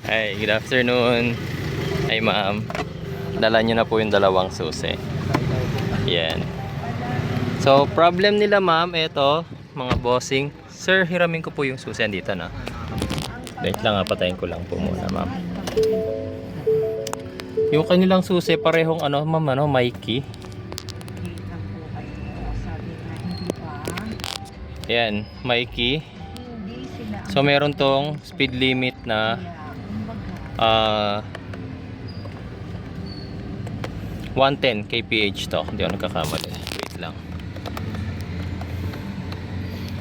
Hi, good afternoon. Ay ma'am, dala nyo na po yung dalawang susi. Yan. So, problem nila ma'am, ito, mga bossing. Sir, hiramin ko po yung susi dito na. Wait lang, patayin ko lang po muna ma'am. Yung kanilang susi, parehong ano ma'am, ano, Mikey. Yan, Mikey. So, meron tong speed limit na 110 kph to. Hindi ako nagkakamali. Wait lang.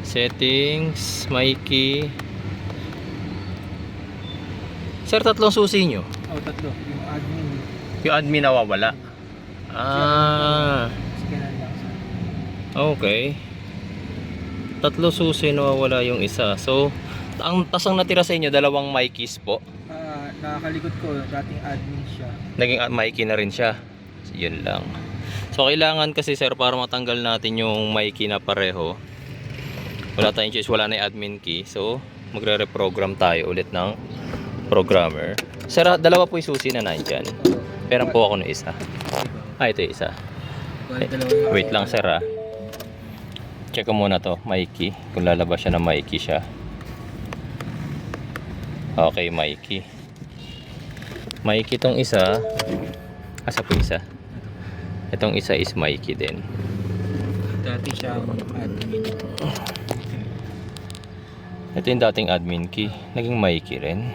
Settings, Mikey. Sir, tatlong susi nyo? Oh, tatlo. Yung admin. Yung admin nawawala. Okay. Tatlo susi nawawala yung isa. So, ang tasang natira sa inyo, dalawang Mikeys po. Nakakalikot ko, dating admin siya. Naging Mikey na rin siya. Yun lang. So, kailangan kasi sir, para matanggal natin yung Mikey na pareho, wala tayong choice, wala na yung admin key. So, magre-reprogram tayo ulit ng programmer. Sir, dalawa po yung susi na nandyan. Pero po ako ng isa. Ito yung isa. Wait lang sir Check ko muna to, Mikey. Kung lalabas siya na Mikey siya. Okay, Mikey. Mikey tong isa. Asa po isa? Itong isa is Mikey din. Dati siya admin. Ito yung dating admin key. Naging Mikey rin.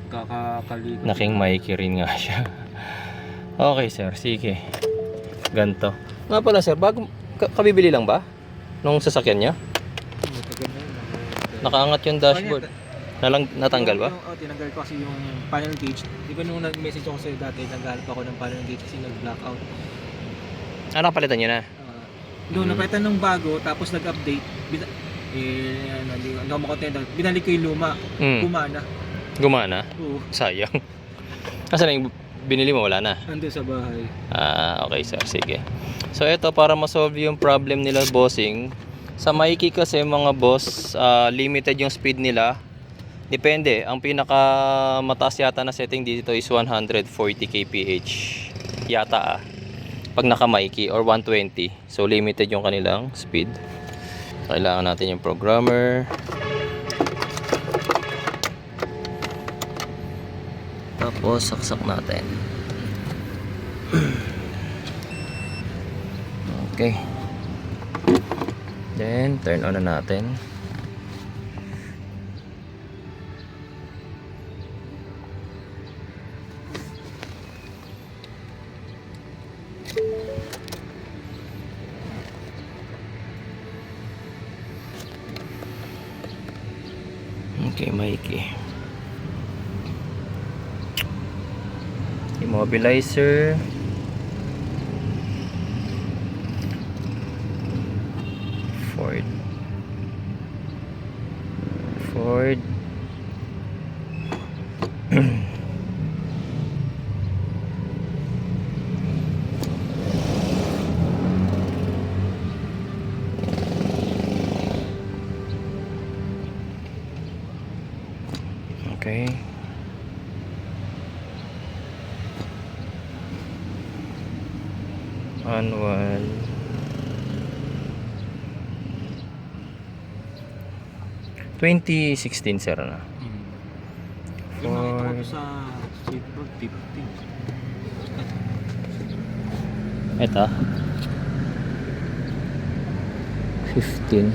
Kakakalikot. Naging Mikey rin nga siya. Okay sir, sige. Ganto. Nga pala sir, bago kabibili lang ba? Nung sasakyan niya? Nakaangat yung dashboard. Natanggal ba? Tinanggal ko kasi yung panel gauge. Di ba nung nag-message ako sa'yo dati, naghanap ako ng panel gauge kasi nag-blackout. Napalitan niyo na? Doon, napalitan ng bago, tapos nag-update. Hindi ako makontento. Binalik ko yung luma. Gumana. Gumana? Oo. Sayang. Kasi na yung binili mo, wala na? Ando sa bahay. Okay sir, sige. So ito, para ma-solve yung problem nila bossing, sa Mikey kasi mga boss, limited yung speed nila. Depende, ang pinaka mataas yata na setting dito is 140 kph yata pag naka Mikey, or 120. So limited yung kanilang speed. Kailangan natin yung programmer. Tapos saksak natin. Okay. Then turn on na natin. Okay, Mikey. Immobilizer. Ford. Okay. Manual. Twenty 16 sir na. Yung nakita ko sa Silver 50. Ito 15.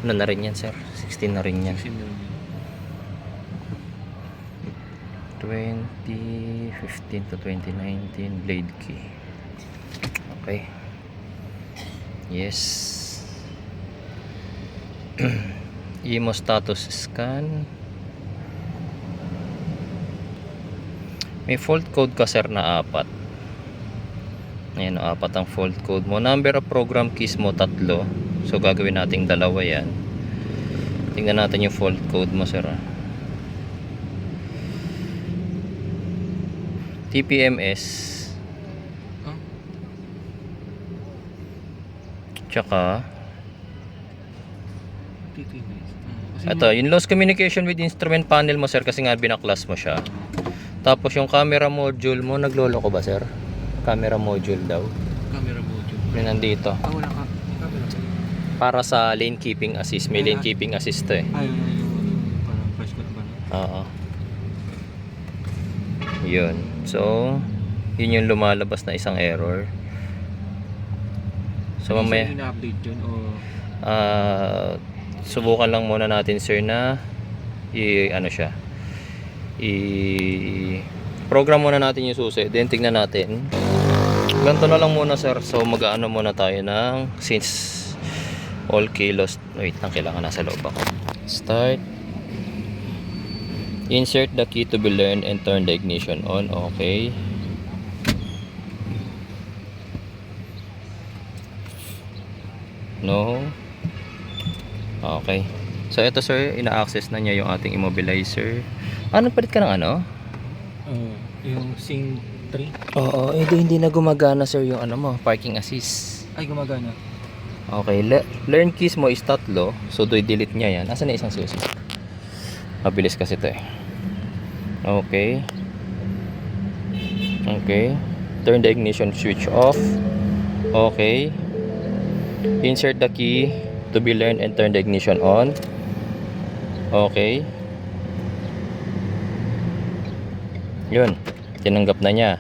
Ano na rin yan sir? 16 na rin yan. 2015 to 2019 blade key. Okay. Yes. IMO status scan. May fault code ka sir na 4. Ayan, 4 ang fault code mo. Number of program keys mo 3. So gagawin nating 2 yan. Tingnan natin yung fault code mo sir. TPMS. Tsaka Ito, yung lost communication with instrument panel mo, sir, kasi nga binaklas mo siya. Tapos yung camera module mo, naglolo ko ba, sir? Camera module daw. Camera module. Yung nandito. Wala ka. Camera. Para sa lane keeping assist. May lane keeping assist to eh. Ay, yung parang first cut ba? Oo. Yun. So, yun yung lumalabas na isang error. So, mamaya, ina-update yun o... subukan lang muna natin, sir, na ano siya. Program muna natin yung susi. Then, tignan natin. Ganito na lang muna, sir. So, mag-ano muna tayo ng since all kilos. Wait lang, kailangan nasa loob ako. Start. Insert the key to be learned and turn the ignition on. Okay. No. Okay. So ito, sir, ina-access na niya yung ating immobilizer. Ano, palit ka ng ano? Yung Sing 3. Oo, hindi na gumagana, sir, yung ano mo, parking assist. Ay, gumagana. Okay, learn keys mo is 3. So delete niya yan. Asan na isang susi? Mabilis kasi ito eh. Okay. Okay. Turn the ignition switch off. Okay. Insert the key to be learned and turn the ignition on. Okay. Yun. Tinanggap na niya.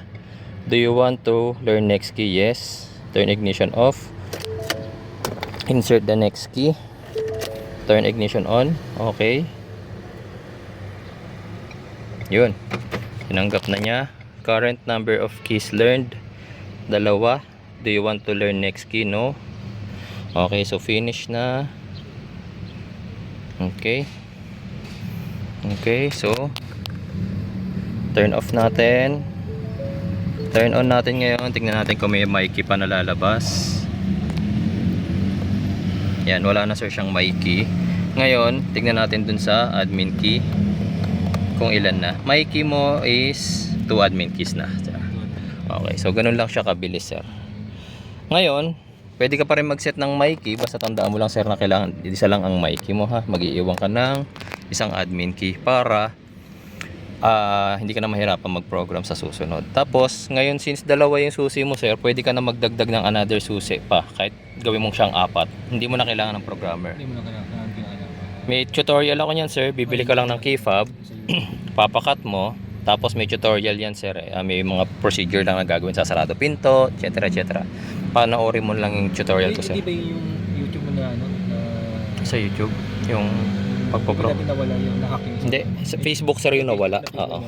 Do you want to learn next key? Yes. Turn ignition off. Insert the next key. Turn ignition on. Okay. Yun. Tinanggap na niya. Current number of keys learned. 2. Do you want to learn next key? No. Okay, so finish na. Okay. Okay, so turn off natin. Turn on natin ngayon. Tingnan natin kung may mic pa na lalabas. Yan, wala na, sir, siyang mic key. Ngayon, tingnan natin dun sa admin key kung ilan na. Mic key mo is 2 admin keys na. Okay, so ganun lang siya kabilis, sir. Ngayon, pwede ka pa rin mag-set ng mic key. Basta tandaan mo lang, sir, na kailangan isa lang ang mic key mo, ha. Mag-iiwan ka ng isang admin key para hindi ka na mahirapan mag-program sa susunod. Tapos, ngayon, since dalawa yung susi mo, sir, pwede ka na magdagdag ng another susi pa. Kahit gawin mong siyang 4. Hindi mo na kailangan ng programmer. Hindi mo na kailangan. May tutorial ako niyan, sir. Bibili ka lang ng key fob, papakat mo, tapos may tutorial yan, sir. May mga procedure lang na gagawin sa sarado pinto, etc. etc. Panoorin mo lang yung tutorial ko, sir. Hindi ba yung YouTube mo na ano? Sa YouTube? Yung pagprogram? Hindi nawala yung nakaking. Hindi. Sa Facebook, sir, yung nawala. Oo.